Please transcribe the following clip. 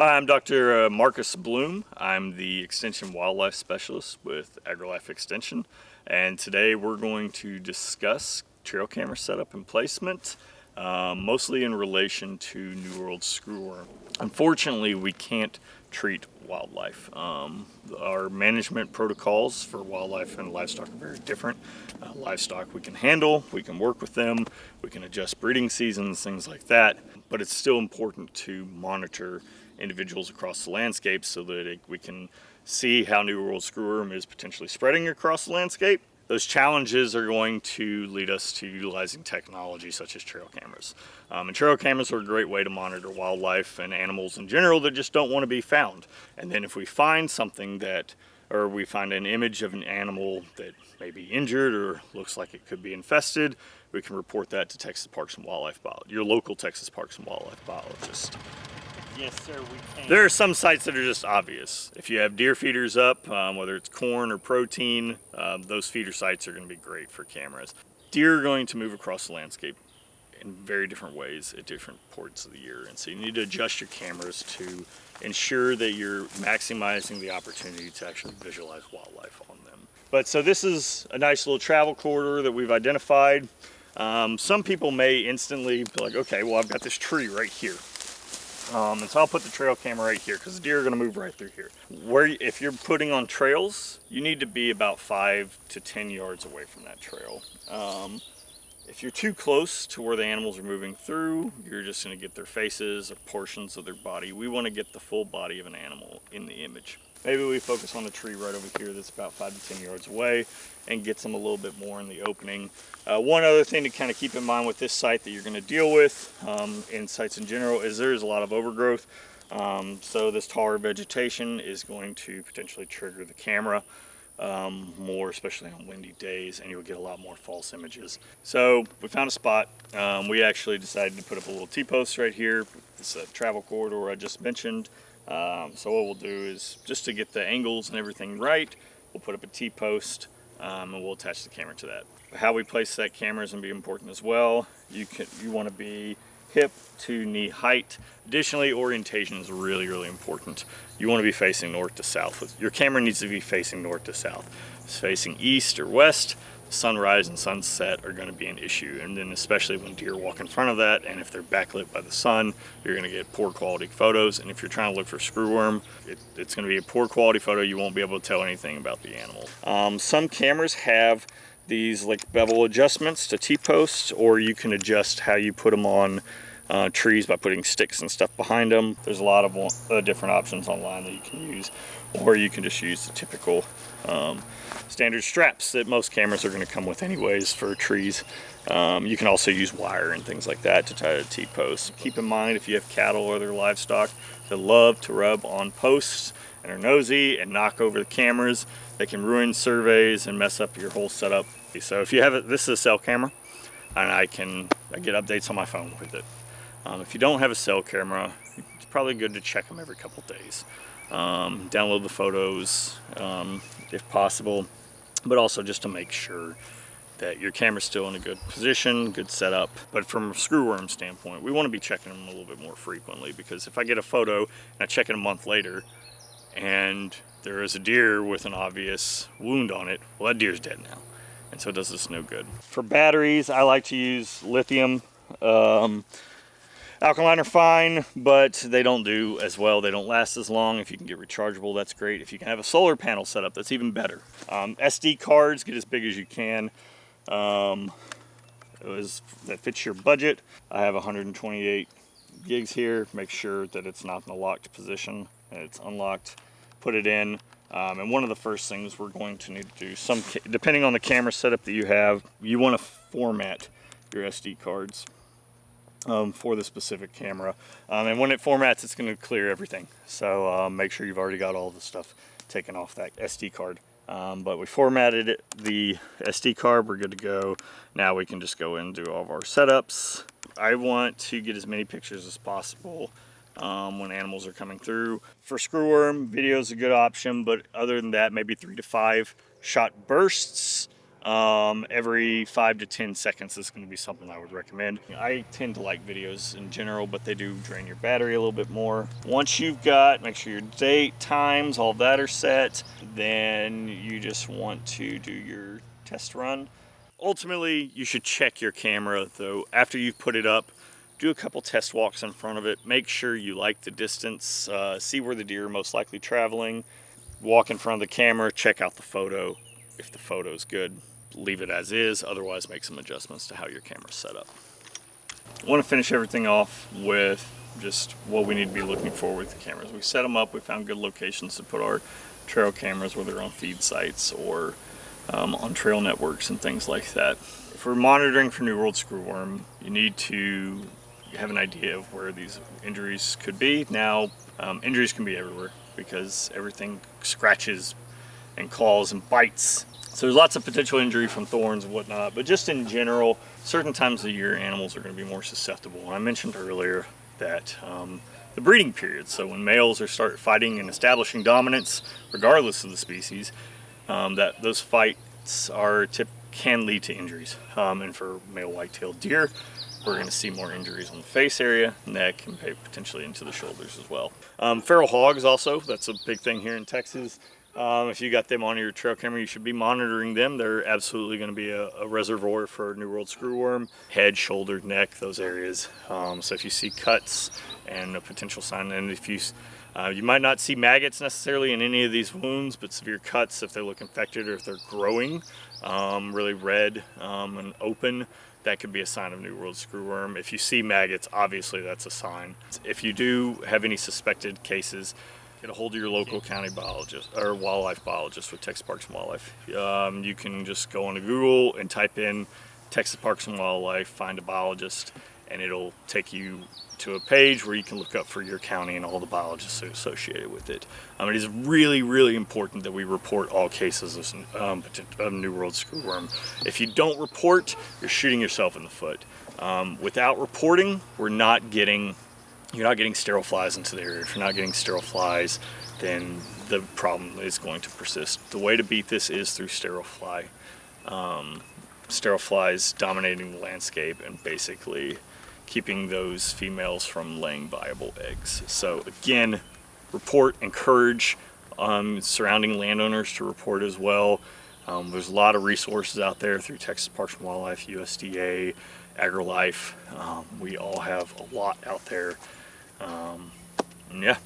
Hi, I'm Dr. Marcus Blum. I'm the Extension Wildlife Specialist with AgriLife Extension, and today we're going to discuss trail camera setup and placement, mostly in relation to New World screwworm. Unfortunately, we can't treat wildlife. Our management protocols for wildlife and livestock are very different. Livestock we can handle, we can work with them, we can adjust breeding seasons, things like that, but it's still important to monitor individuals across the landscape so that we can see how New World screwworm is potentially spreading across the landscape. Those challenges are going to lead us to utilizing technology such as trail cameras. And trail cameras are a great way to monitor wildlife and animals in general that just don't want to be found. And then if we find something or we find an image of an animal that may be injured or looks like it could be infested, we can report that to Texas Parks and Wildlife Biologist, your local Texas Parks and Wildlife biologist. Yes, sir, we can. There are some sites that are just obvious. If you have deer feeders up, whether it's corn or protein, those feeder sites are going to be great for cameras. Deer are going to move across the landscape in very different ways at different ports of the year, and so you need to adjust your cameras to ensure that you're maximizing the opportunity to actually visualize wildlife on them. But so this is a nice little travel corridor that we've identified. Some people may instantly be like, okay, well, I've got this tree right here. And so I'll put the trail camera right here because the deer are going to move right through here. If you're putting on trails, you need to be about 5 to 10 yards away from that trail. If you're too close to where the animals are moving through, you're just going to get their faces or portions of their body. We want to get the full body of an animal in the image. Maybe we focus on the tree right over here that's about 5 to 10 yards away and gets them a little bit more in the opening. One other thing to kind of keep in mind with this site that you're going to deal with in sites in general is there's a lot of overgrowth. So this taller vegetation is going to potentially trigger the camera more, especially on windy days, and you'll get a lot more false images. So we found a spot. We actually decided to put up a little T-post right here. This travel corridor I just mentioned. So what we'll do is, just to get the angles and everything right, we'll put up a T-post and we'll attach the camera to that. How we place that camera is going to be important as well. You want to be hip to knee height. Additionally, orientation is really, really important. You want to be facing north to south. Your camera needs to be facing north to south. If it's facing east or west, sunrise and sunset are going to be an issue, and then especially when deer walk in front of that, and if they're backlit by the sun, you're going to get poor quality photos. And if you're trying to look for screwworm, it's going to be a poor quality photo. You won't be able to tell anything about the animal. Some cameras have these like bevel adjustments to T-posts, or you can adjust how you put them on trees by putting sticks and stuff behind them. There's a lot of different options online that you can use, or you can just use the typical standard straps that most cameras are going to come with anyways for trees. You can also use wire and things like that to tie to T-posts. Keep in mind, if you have cattle or other livestock that love to rub on posts and are nosy and knock over the cameras, they can ruin surveys and mess up your whole setup. So if you have it, this is a cell camera, and I get updates on my phone with it. If you don't have a cell camera, it's probably good to check them every couple days. Download the photos if possible, but also just to make sure that your camera's still in a good position, good setup. But from a screwworm standpoint, we want to be checking them a little bit more frequently, because if I get a photo and I check it a month later and there is a deer with an obvious wound on it, well, that deer's dead now, and so it does us no good. For batteries, I like to use lithium. Alkaline are fine, but they don't do as well. They don't last as long. If you can get rechargeable, that's great. If you can have a solar panel set up, that's even better. SD cards, get as big as you can. That fits your budget. I have 128 gigs here. Make sure that it's not in a locked position. It's unlocked. Put it in. And one of the first things we're going to need to do, depending on the camera setup that you have, you want to format your SD cards for the specific camera. And when it formats, it's going to clear everything. So make sure you've already got all the stuff taken off that SD card. But we formatted the SD card, we're good to go. Now we can just go in and do all of our setups. I want to get as many pictures as possible when animals are coming through. For screwworm, video is a good option, but other than that, maybe 3 to 5 shot bursts Every 5 to 10 seconds is going to be something I would recommend. I tend to like videos in general, but they do drain your battery a little bit more. Once you've got, make sure your date, times, all that are set, then you just want to do your test run. Ultimately, you should check your camera though. After you've put it up, do a couple test walks in front of it. Make sure you like the distance, see where the deer are most likely traveling. Walk in front of the camera, check out the photo. If the photo's good, leave it as is. Otherwise, make some adjustments to how your camera's set up. I want to finish everything off with just what we need to be looking for with the cameras. We set them up, we found good locations to put our trail cameras, whether on feed sites or on trail networks and things like that. If we're monitoring for New World screwworm, you need to have an idea of where these injuries could be. Now, injuries can be everywhere because everything scratches and claws and bites. So there's lots of potential injury from thorns and whatnot, but just in general, certain times of the year animals are going to be more susceptible. I mentioned earlier that the breeding period, so when males are start fighting and establishing dominance, regardless of the species, that those fights can lead to injuries. And for male white-tailed deer, we're going to see more injuries on the face area, neck, and potentially into the shoulders as well. Feral hogs also, that's a big thing here in Texas. If you got them on your trail camera, you should be monitoring them. They're absolutely going to be a reservoir for New World screwworm. Head, shoulder, neck, those areas. So if you see cuts and a potential sign, and if you might not see maggots necessarily in any of these wounds, but severe cuts, if they look infected or if they're growing really red and open, that could be a sign of New World screwworm. If you see maggots, obviously that's a sign. If you do have any suspected cases, get a hold of your local county biologist or wildlife biologist with Texas Parks and Wildlife. You can just go onto Google and type in Texas Parks and Wildlife, find a biologist, and it'll take you to a page where you can look up for your county and all the biologists associated with it. It is really, really important that we report all cases of New World screwworm. If you don't report, you're shooting yourself in the foot. Without reporting, you're not getting sterile flies into the area. If you're not getting sterile flies, then the problem is going to persist. The way to beat this is through sterile fly. Sterile flies dominating the landscape and basically keeping those females from laying viable eggs. So again, report, encourage surrounding landowners to report as well. There's a lot of resources out there through Texas Parks and Wildlife, USDA, AgriLife. We all have a lot out there. Yeah.